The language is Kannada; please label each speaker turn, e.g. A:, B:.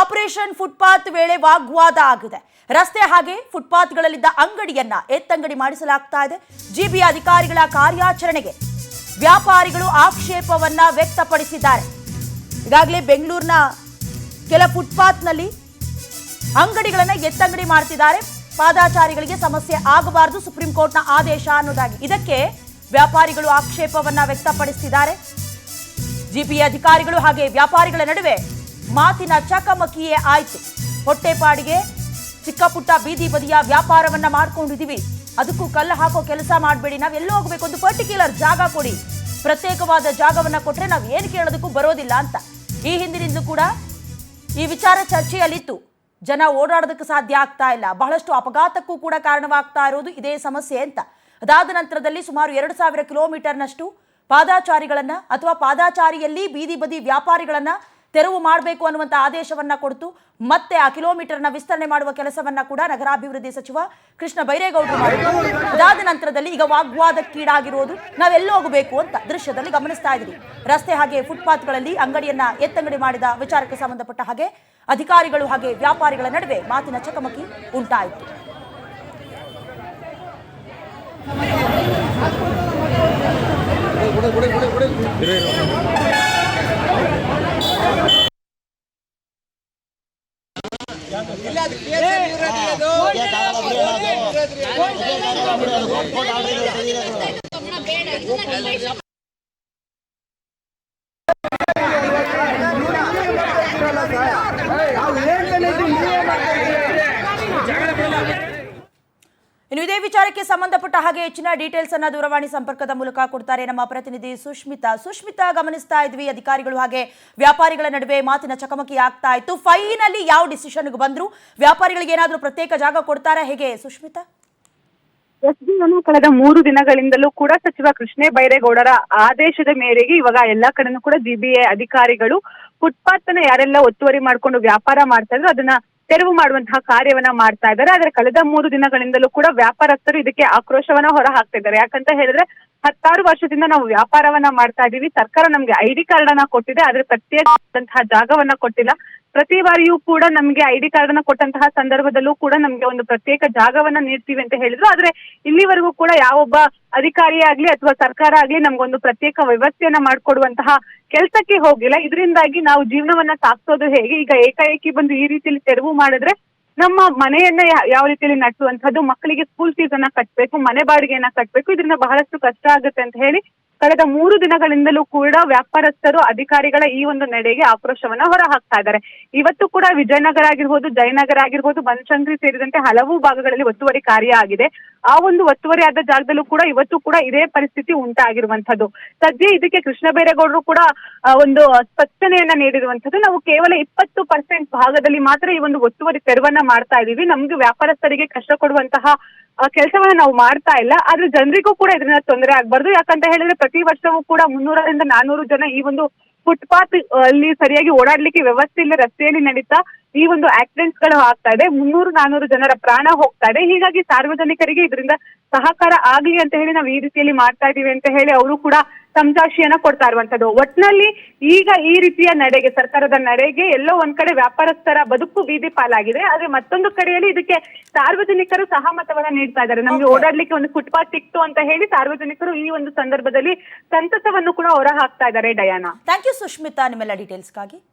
A: ಆಪರೇಷನ್ ಫುಟ್ಪಾತ್ ವೇಳೆ ವಾಗ್ವಾದ ಆಗಿದೆ. ರಸ್ತೆ ಹಾಗೆ ಫುಟ್ಪಾತ್ಗಳಲ್ಲಿದ್ದ ಅಂಗಡಿಯನ್ನ ಎತ್ತಂಗಡಿ ಮಾಡಿಸಲಾಗ್ತಾ ಇದೆ. ಜಿಬಿ ಅಧಿಕಾರಿಗಳ ಕಾರ್ಯಾಚರಣೆಗೆ ವ್ಯಾಪಾರಿಗಳು ಆಕ್ಷೇಪವನ್ನ ವ್ಯಕ್ತಪಡಿಸಿದ್ದಾರೆ. ಈಗಾಗಲೇ ಬೆಂಗಳೂರಿನ ಕೆಲ ಫುಟ್ಪಾತ್ನಲ್ಲಿ ಅಂಗಡಿಗಳನ್ನ ಎತ್ತಂಗಡಿ ಮಾಡ್ತಿದ್ದಾರೆ. ಪಾದಾಚಾರಿಗಳಿಗೆ ಸಮಸ್ಯೆ ಆಗಬಾರದು, ಸುಪ್ರೀಂ ಕೋರ್ಟ್ನ ಆದೇಶ ಅನ್ನೋದಾಗಿ ಇದಕ್ಕೆ ವ್ಯಾಪಾರಿಗಳು ಆಕ್ಷೇಪವನ್ನ ವ್ಯಕ್ತಪಡಿಸಿದ್ದಾರೆ. ಜಿಬಿ ಅಧಿಕಾರಿಗಳು ಹಾಗೆ ವ್ಯಾಪಾರಿಗಳ ನಡುವೆ ಮಾತಿನ ಚಕಮಕಿಯೇ ಆಯಿತು. ಹೊಟ್ಟೆಪಾಡಿಗೆ ಚಿಕ್ಕ ಪುಟ್ಟ ಬೀದಿ ಬದಿಯ ವ್ಯಾಪಾರವನ್ನ ಮಾಡ್ಕೊಂಡಿದೀವಿ, ಅದಕ್ಕೂ ಕಲ್ಲು ಹಾಕೋ ಕೆಲಸ ಮಾಡಬೇಡಿ, ನಾವು ಎಲ್ಲೋ ಹೋಗ್ಬೇಕು, ಒಂದು ಪರ್ಟಿಕ್ಯುಲರ್ ಜಾಗ ಕೊಡಿ, ಪ್ರತ್ಯೇಕವಾದ ಜಾಗವನ್ನ ಕೊಟ್ರೆ ನಾವು ಏನು ಕೇಳೋದಕ್ಕೂ ಬರೋದಿಲ್ಲ ಅಂತ ಈ ಹಿಂದಿನಿಂದಲೂ ಕೂಡ ಈ ವಿಚಾರ ಚರ್ಚೆಯಲ್ಲಿತ್ತು. ಜನ ಓಡಾಡೋದಕ್ಕೆ ಸಾಧ್ಯ ಆಗ್ತಾ ಇಲ್ಲ, ಬಹಳಷ್ಟು ಅಪಘಾತಕ್ಕೂ ಕೂಡ ಕಾರಣವಾಗ್ತಾ ಇರೋದು ಇದೇ ಸಮಸ್ಯೆ ಅಂತ. ಅದಾದ ನಂತರದಲ್ಲಿ ಸುಮಾರು 2000 ಕಿಲೋಮೀಟರ್ನಷ್ಟು ಪಾದಾಚಾರಿಗಳನ್ನ ಅಥವಾ ಪಾದಾಚಾರಿಯಲ್ಲಿ ಬೀದಿ ಬದಿ ವ್ಯಾಪಾರಿಗಳನ್ನ ತೆರವು ಮಾಡಬೇಕು ಅನ್ನುವಂಥ ಆದೇಶವನ್ನ ಕೊಡ್ತು. ಮತ್ತೆ ಆ ಕಿಲೋಮೀಟರ್ನ ವಿಸ್ತರಣೆ ಮಾಡುವ ಕೆಲಸವನ್ನ ಕೂಡ ನಗರಾಭಿವೃದ್ಧಿ ಸಚಿವ ಕೃಷ್ಣ ಬೈರೇಗೌಡರು ಮಾಡಿದ್ರು. ಅದಾದ ನಂತರದಲ್ಲಿ ಈಗ ವಾಗ್ವಾದಕ್ಕೀಡಾಗಿರೋದು ನಾವೆಲ್ಲ ಹೋಗಬೇಕು ಅಂತ ದೃಶ್ಯದಲ್ಲಿ ಗಮನಿಸ್ತಾ ಇದ್ದೀವಿ. ರಸ್ತೆ ಹಾಗೆ ಫುಟ್ಪಾತ್ಗಳಲ್ಲಿ ಅಂಗಡಿಯನ್ನ ಎತ್ತಂಗಡಿ ಮಾಡಿದ ವಿಚಾರಕ್ಕೆ ಸಂಬಂಧಪಟ್ಟ ಹಾಗೆ ಅಧಿಕಾರಿಗಳು ಹಾಗೆ ವ್ಯಾಪಾರಿಗಳ ನಡುವೆ ಮಾತಿನ ಚಕಮಕಿ ಉಂಟಾಯಿತು. ಇನ್ನು ಇದೇ ವಿಚಾರಕ್ಕೆ ಸಂಬಂಧಪಟ್ಟ ಹಾಗೆ ಹೆಚ್ಚಿನ ಡೀಟೇಲ್ಸ್ ಅನ್ನ ದೂರವಾಣಿ ಸಂಪರ್ಕದ ಮೂಲಕ ಕೊಡ್ತಾರೆ ನಮ್ಮ ಪ್ರತಿನಿಧಿ ಸುಷ್ಮಿತಾ. ಗಮನಿಸ್ತಾ ಇದ್ವಿ, ಅಧಿಕಾರಿಗಳು ಹಾಗೆ ವ್ಯಾಪಾರಿಗಳ ನಡುವೆ ಮಾತಿನ ಚಕಮಕಿ ಆಗ್ತಾ ಇತ್ತು. ಫೈನಲಿ ಯಾವ ಡಿಸಿಷನ್ಗೆ ಬಂದ್ರು? ವ್ಯಾಪಾರಿಗಳಿಗೆ ಏನಾದರೂ ಪ್ರತ್ಯೇಕ ಜಾಗ ಕೊಡ್ತಾರಾ, ಹೇಗೆ ಸುಷ್ಮಿತಾ?
B: ಕಳೆದ 3 ದಿನಗಳಿಂದಲೂ ಕೂಡ ಸಚಿವ ಕೃಷ್ಣ ಬೈರೇಗೌಡರ ಆದೇಶದ ಮೇರೆಗೆ ಇವಾಗ ಎಲ್ಲಾ ಕಡೆನೂ ಕೂಡ ಜಿಬಿಎ ಅಧಿಕಾರಿಗಳು ಫುಟ್ಪಾತ್ ಅನ್ನ ಯಾರೆಲ್ಲ ಒತ್ತುವರಿ ಮಾಡ್ಕೊಂಡು ವ್ಯಾಪಾರ ಮಾಡ್ತಾ ಇದ್ರು ಅದನ್ನ ತೆರವು ಮಾಡುವಂತಹ ಕಾರ್ಯವನ್ನ ಮಾಡ್ತಾ ಇದ್ದಾರೆ. ಆದ್ರೆ ಕಳೆದ 3 ದಿನಗಳಿಂದಲೂ ಕೂಡ ವ್ಯಾಪಾರಸ್ಥರು ಇದಕ್ಕೆ ಆಕ್ರೋಶವನ್ನ ಹೊರ ಹಾಕ್ತಾ ಇದ್ದಾರೆ. ಯಾಕಂತ ಹೇಳಿದ್ರೆ 16 ವರ್ಷದಿಂದ ನಾವು ವ್ಯಾಪಾರವನ್ನ ಮಾಡ್ತಾ ಇದೀವಿ, ಸರ್ಕಾರ ನಮ್ಗೆ ID ಕಾರ್ಡ್ ಅನ್ನ ಕೊಟ್ಟಿದೆ, ಆದ್ರೆ ಪ್ರತ್ಯೇಕವಾದಂತಹ ಜಾಗವನ್ನ ಕೊಟ್ಟಿಲ್ಲ. ಪ್ರತಿ ಬಾರಿಯೂ ಕೂಡ ನಮ್ಗೆ ID ಕಾರ್ಡ್ ಅನ್ನ ಕೊಟ್ಟಂತಹ ಸಂದರ್ಭದಲ್ಲೂ ಕೂಡ ನಮ್ಗೆ ಒಂದು ಪ್ರತ್ಯೇಕ ಜಾಗವನ್ನ ನೀಡ್ತೀವಿ ಅಂತ ಹೇಳಿದ್ರು. ಆದ್ರೆ ಇಲ್ಲಿವರೆಗೂ ಕೂಡ ಯಾವೊಬ್ಬ ಅಧಿಕಾರಿ ಆಗ್ಲಿ ಅಥವಾ ಸರ್ಕಾರ ಆಗ್ಲಿ ನಮ್ಗೊಂದು ಪ್ರತ್ಯೇಕ ವ್ಯವಸ್ಥೆಯನ್ನ ಮಾಡ್ಕೊಡುವಂತಹ ಕೆಲಸಕ್ಕೆ ಹೋಗಿಲ್ಲ. ಇದರಿಂದಾಗಿ ನಾವು ಜೀವನವನ್ನ ಸಾಗಿಸೋದು ಹೇಗೆ? ಈಗ ಏಕಾಏಕಿ ಬಂದು ಈ ರೀತಿಯಲ್ಲಿ ತೆರವು ಮಾಡಿದ್ರೆ ನಮ್ಮ ಮನೆಯನ್ನ ಯಾವ ರೀತಿಯಲ್ಲಿ ನಡೆಸುವಂತದ್ದು, ಮಕ್ಕಳಿಗೆ ಸ್ಕೂಲ್ ಫೀಸ್ ಅನ್ನ ಕಟ್ಟಬೇಕು, ಮನೆ ಬಾಡಿಗೆಯನ್ನ ಕಟ್ಟಬೇಕು, ಇದರಿಂದ ಬಹಳಷ್ಟು ಕಷ್ಟ ಆಗುತ್ತೆ ಅಂತ ಹೇಳಿ ಕಳೆದ 3 ದಿನಗಳಿಂದಲೂ ಕೂಡ ವ್ಯಾಪಾರಸ್ಥರು ಅಧಿಕಾರಿಗಳ ಈ ಒಂದು ನಡೆಗೆ ಆಕ್ರೋಶವನ್ನ ಹೊರ ಹಾಕ್ತಾ ಇದ್ದಾರೆ. ಇವತ್ತು ಕೂಡ ವಿಜಯನಗರ ಆಗಿರ್ಬೋದು, ಜಯನಗರ ಆಗಿರ್ಬೋದು, ಬನಶಂಕರಿ ಸೇರಿದಂತೆ ಹಲವು ಭಾಗಗಳಲ್ಲಿ ಒತ್ತುವರಿ ಕಾರ್ಯ ಆಗಿದೆ. ಆ ಒಂದು ಒತ್ತುವರಿ ಆದ ಜಾಗದಲ್ಲೂ ಕೂಡ ಇವತ್ತು ಕೂಡ ಇದೇ ಪರಿಸ್ಥಿತಿ ಉಂಟಾಗಿರುವಂತದ್ದು. ಸದ್ಯ ಇದಕ್ಕೆ ಕೃಷ್ಣ ಬೈರೇಗೌಡರು ಕೂಡ ಒಂದು ಸ್ಪಷ್ಟನೆಯನ್ನ ನೀಡಿರುವಂತದ್ದು. ನಾವು ಕೇವಲ 20% ಭಾಗದಲ್ಲಿ ಮಾತ್ರ ಈ ಒಂದು ಒತ್ತುವರಿ ತೆರವನ್ನ ಮಾಡ್ತಾ ಇದೀವಿ, ನಮ್ಗೆ ವ್ಯಾಪಾರಸ್ಥರಿಗೆ ಕಷ್ಟ ಕೊಡುವಂತಹ ಕೆಲಸವನ್ನ ನಾವು ಮಾಡ್ತಾ ಇಲ್ಲ, ಆದ್ರೆ ಜನರಿಗೂ ಕೂಡ ಇದರಿಂದ ತೊಂದರೆ ಆಗ್ಬಾರ್ದು. ಯಾಕಂತ ಹೇಳಿದ್ರೆ ಪ್ರತಿ ವರ್ಷವೂ ಕೂಡ 300ರಿಂದ 400 ಜನ ಈ ಒಂದು ಫುಟ್ಪಾತ್ ಅಲ್ಲಿ ಸರಿಯಾಗಿ ಓಡಾಡ್ಲಿಕ್ಕೆ ವ್ಯವಸ್ಥೆ ಇಲ್ಲ, ರಸ್ತೆಯಲ್ಲಿ ನಡೀತಾ ಈ ಒಂದು ಆಕ್ಸಿಡೆಂಟ್ಸ್ ಗಳು ಆಗ್ತಾ ಇದೆ, 300-400 ಜನರ ಪ್ರಾಣ ಹೋಗ್ತಾ ಇದೆ. ಹೀಗಾಗಿ ಸಾರ್ವಜನಿಕರಿಗೆ ಇದರಿಂದ ಸಹಕಾರ ಆಗ್ಲಿ ಅಂತ ಹೇಳಿ ನಾವು ಈ ರೀತಿಯಲ್ಲಿ ಮಾಡ್ತಾ ಇದೀವಿ ಅಂತ ಹೇಳಿ ಅವರು ಕೂಡ ಸಮಜಾಯಿಷಿಯನ್ನ ಕೊಡ್ತಾ ಇರುವಂತದ್ದು. ಒಟ್ನಲ್ಲಿ ಈಗ ಈ ರೀತಿಯ ನಡೆಗೆ, ಸರ್ಕಾರದ ನಡೆಗೆ ಎಲ್ಲೋ ಒಂದ್ ಕಡೆ ವ್ಯಾಪಾರಸ್ಥರ ಬದುಕು ಬೀದಿ ಪಾಲಾಗಿದೆ, ಆದ್ರೆ ಮತ್ತೊಂದು ಕಡೆಯಲ್ಲಿ ಇದಕ್ಕೆ ಸಾರ್ವಜನಿಕರು ಸಹಮತವನ್ನ ನೀಡ್ತಾ ಇದ್ದಾರೆ. ನಮ್ಗೆ ಓಡಾಡ್ಲಿಕ್ಕೆ ಒಂದು ಫುಟ್ಪಾತ್ ಸಿಕ್ತು ಅಂತ ಹೇಳಿ ಸಾರ್ವಜನಿಕರು ಈ ಒಂದು ಸಂದರ್ಭದಲ್ಲಿ ಸಂತಸವನ್ನು ಕೂಡ ಹೊರ ಹಾಕ್ತಾ ಇದ್ದಾರೆ. ಡಯಾನಾ,
A: ಥ್ಯಾಂಕ್ ಯು ಸುಷ್ಮಿತಾ ನಿಮ್ಮೆಲ್ಲ ಡೀಟೇಲ್ಸ್ಗಾಗಿ.